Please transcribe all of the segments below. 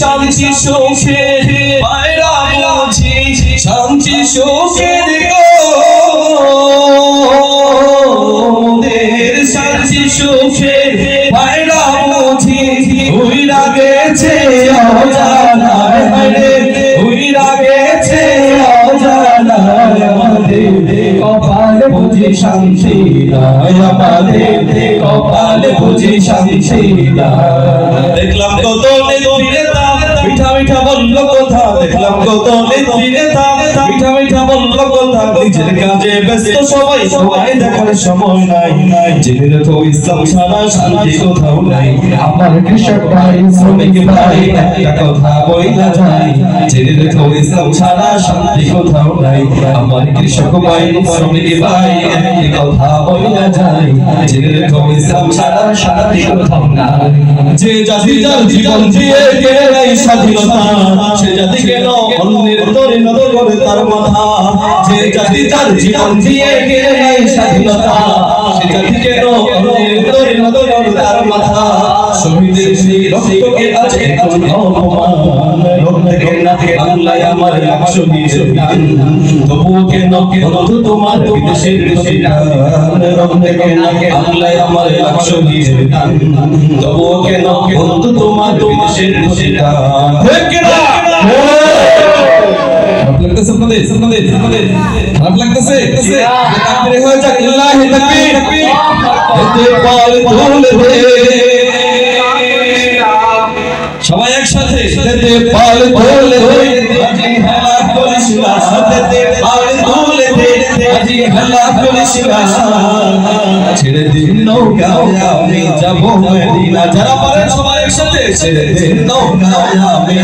শান্তি সুখে পায়রা বুঝি শান্তি সুখের গোদের শান্তি সুখে পায়রা বুঝি উইরা গেছে অজানায় রে উইরা গেছে অজানায় আমাদের কপালে বুঝি শান্তি নাই আমাদের কপালে বুঝি শান্তি নাই দেখলাম কত নেতা মিঠা মিঠা বলল কথা দেখলাম কত নেতা মিঠা মিঠা বলল কথা নিজের কাজে ব্যস্ত সবাই সবাই দেখার সময় নাই জেনে তো ইসলাম ছাড়া শান্তি কোথাও নাই আমার কৃষক ভাই শ্রমিক ভাই একটা কথা বইলা যায় জেনে তো ইসলাম ছাড়া শান্তি কোথাও নাই আমার কৃষক ভাই শ্রমিক ভাই একটা কথা বইলা যায় জেনে তো ইসলাম ছাড়া শান্তি কোথাও নাই যে জাতি যার জীবন দিয়ে কেড়ে নেয় স্বাধীনতা সে জাতি কেন অন্যের তরে নজর করে তার মাথা যে জাতি যার জীবন দিয়ে কেড়ে নেয় স্বাধীনতা সে জাতি কেন অন্যের তরে নজর করে তার মাথা শহীদের সেই রক্তকে আছে কোন অপমান রক্তে কেনা বাংলায় আমার 120 গান তবুও কেন বন্ধু তোমার বিদেশের গান রক্তে কেনা বাংলায় আমার 120 গান তবুও কেন বন্ধু তোমার বিদেশের গান ঠিক না খারাপ লাগতেছে তাকবীর হয়ে যাক আল্লাহু তাকবীর এতে পাল তুলে দে সবাই একসাথে এতে পাল তুলে দে আজি হেলা করিস না এতে পাল তুলে দে আজি হেলা করিস না ছেড়ে দিন নৌকায় আমি যাব মদিনা যারা পারেন সবাই একসাথে ছেড়ে দিন নৌকায় আমি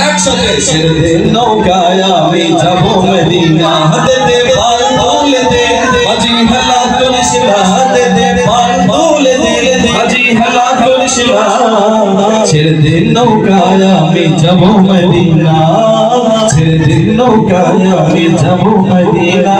একসাথে ছেড়ে দিন নৌকায় আমি যাব মদিনা হাতে পাল তুলে দে আজি হেলা করিস না হাতে পাল তুলে দে আজি হেলা করিস না ছেড়ে দিন নৌকায় আমি যাব মদিনা ছেড়ে দিন নৌকায় আমি যাব মদিনা